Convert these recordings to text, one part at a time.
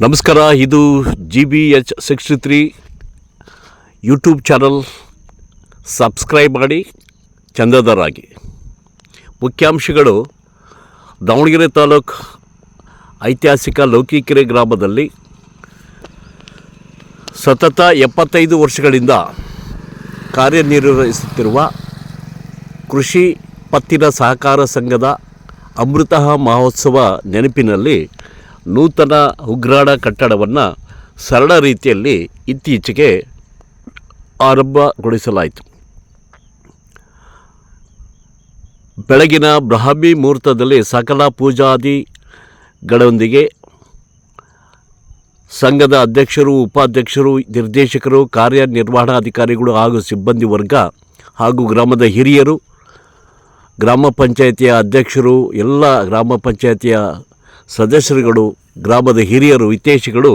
ನಮಸ್ಕಾರ. ಇದು GBH63 YouTube channel. Subscribe ಮಾಡಿ, ಚಂದಾದಾರರಾಗಿ. ಮುಖ್ಯಾಂಶಗಳು: ದಾವಣಗೆರೆ ತಾಲೂಕು ಐತಿಹಾಸಿಕ ಲೌಕಿಕೆರೆ ಗ್ರಾಮದಲ್ಲಿ ಸತತ 75 ವರ್ಷಗಳಿಂದ ಕಾರ್ಯನಿರ್ವಹಿಸುತ್ತಿರುವ ಕೃಷಿ ಪತ್ತಿನ ಸಹಕಾರ ಸಂಘದ ಅಮೃತ ಮಹೋತ್ಸವ ನೆನಪಿನಲ್ಲಿ ನೂತನ ಉಗ್ರಾಣ ಕಟ್ಟಡವನ್ನು ಸರಳ ರೀತಿಯಲ್ಲಿ ಇತ್ತೀಚೆಗೆ ಆರಂಭಗೊಳಿಸಲಾಯಿತು. ಬೆಳಗಿನ ಬ್ರಾಹ್ಮಿ ಮುಹೂರ್ತದಲ್ಲಿ ಸಕಲ ಪೂಜಾದಿಗಳೊಂದಿಗೆ ಸಂಘದ ಅಧ್ಯಕ್ಷರು, ಉಪಾಧ್ಯಕ್ಷರು, ನಿರ್ದೇಶಕರು, ಕಾರ್ಯನಿರ್ವಹಣಾಧಿಕಾರಿಗಳು ಹಾಗೂ ಸಿಬ್ಬಂದಿ ವರ್ಗ ಹಾಗೂ ಗ್ರಾಮದ ಹಿರಿಯರು, ಗ್ರಾಮ ಪಂಚಾಯಿತಿಯ ಅಧ್ಯಕ್ಷರು, ಎಲ್ಲ ಗ್ರಾಮ ಪಂಚಾಯಿತಿಯ ಸದಸ್ಯರುಗಳು, ಗ್ರಾಮದ ಹಿರಿಯರು, ಹಿತೈಷಿಗಳು,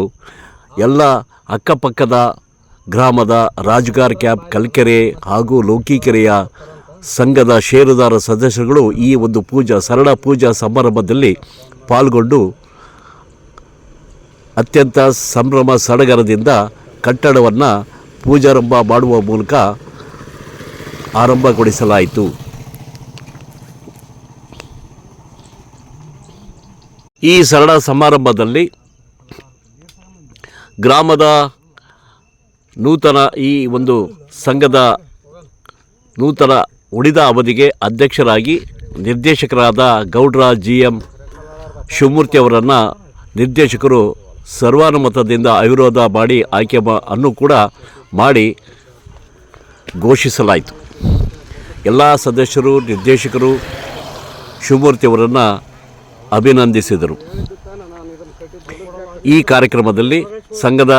ಎಲ್ಲ ಅಕ್ಕಪಕ್ಕದ ಗ್ರಾಮದ ರಾಜುಗಾರ್ ಕ್ಯಾಂಪ್, ಕಲ್ಕೆರೆ ಹಾಗೂ ಲೌಕಿಕೆರೆಯ ಸಂಘದ ಷೇರುದಾರ ಸದಸ್ಯರುಗಳು ಈ ಒಂದು ಸರಳ ಪೂಜಾ ಸಮಾರಂಭದಲ್ಲಿ ಪಾಲ್ಗೊಂಡು ಅತ್ಯಂತ ಸಂಭ್ರಮ ಸಡಗರದಿಂದ ಕಟ್ಟಡವನ್ನು ಪೂಜಾರಂಭ ಮಾಡುವ ಮೂಲಕ ಆರಂಭಗೊಳಿಸಲಾಯಿತು. ಈ ಸರಳ ಸಮಾರಂಭದಲ್ಲಿ ಗ್ರಾಮದ ನೂತನ ಈ ಒಂದು ಸಂಘದ ನೂತನ ಉಳಿದ ಅವಧಿಗೆ ಅಧ್ಯಕ್ಷರಾಗಿ ನಿರ್ದೇಶಕರಾದ ಗೌಡ್ರ GM ಶಿವಮೂರ್ತಿ ಅವರನ್ನು ನಿರ್ದೇಶಕರು ಸರ್ವಾನುಮತದಿಂದ ಅವಿರೋಧ ಮಾಡಿ ಅನ್ನು ಕೂಡ ಮಾಡಿ ಘೋಷಿಸಲಾಯಿತು. ಎಲ್ಲ ಸದಸ್ಯರು, ನಿರ್ದೇಶಕರು ಶಿವಮೂರ್ತಿಯವರನ್ನು ಅಭಿನಂದಿಸಿದರು. ಈ ಕಾರ್ಯಕ್ರಮದಲ್ಲಿ ಸಂಘದ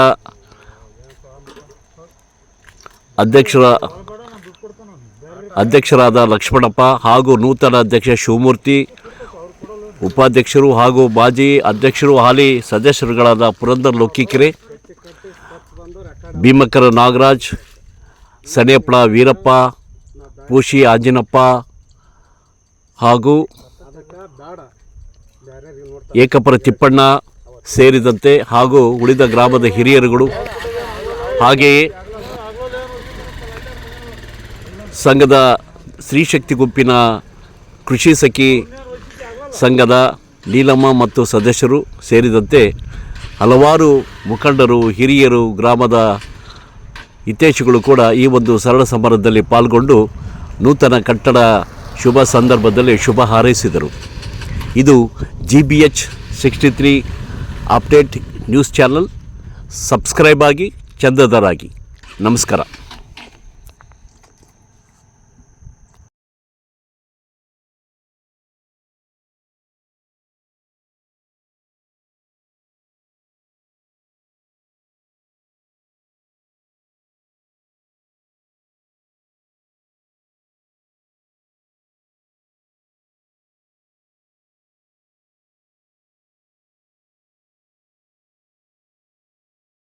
ಅಧ್ಯಕ್ಷರಾದ ಲಕ್ಷ್ಮಣಪ್ಪ ಹಾಗೂ ನೂತನ ಅಧ್ಯಕ್ಷ ಶಿವಮೂರ್ತಿ, ಉಪಾಧ್ಯಕ್ಷರು ಹಾಗೂ ಮಾಜಿ ಅಧ್ಯಕ್ಷರು, ಹಾಲಿ ಸದಸ್ಯರುಗಳಾದ ಪುರಂದರ್ ಲೌಕಿಕೆರೆ, ಭೀಮಕರ ನಾಗರಾಜ್, ಸನೇಪ್ಳ ವೀರಪ್ಪ, ಪೂಶಿ ಆಂಜಿನಪ್ಪ ಹಾಗೂ ಏಕಪರ ತಿಪ್ಪಣ್ಣ ಸೇರಿದಂತೆ ಹಾಗೂ ಉಳಿದ ಗ್ರಾಮದ ಹಿರಿಯರುಗಳು, ಹಾಗೆಯೇ ಸಂಘದ ಸ್ತ್ರೀಶಕ್ತಿ ಗುಂಪಿನ ಕೃಷಿ ಸಖಿ ಸಂಘದ ಲೀಲಮ್ಮ ಮತ್ತು ಸದಸ್ಯರು ಸೇರಿದಂತೆ ಹಲವಾರು ಮುಖಂಡರು, ಹಿರಿಯರು, ಗ್ರಾಮದ ಹಿತೈಷಿಗಳು ಕೂಡ ಈ ಒಂದು ಸರಳ ಸಮಾರಂಭದಲ್ಲಿ ಪಾಲ್ಗೊಂಡು ನೂತನ ಕಟ್ಟಡ ಶುಭ ಸಂದರ್ಭದಲ್ಲಿ ಶುಭ ಹಾರೈಸಿದರು. ಇದು GBH63 update news channel. Subscribe ಆಗಿ, ಚಂದಾದಾರರಾಗಿ. ನಮಸ್ಕಾರ.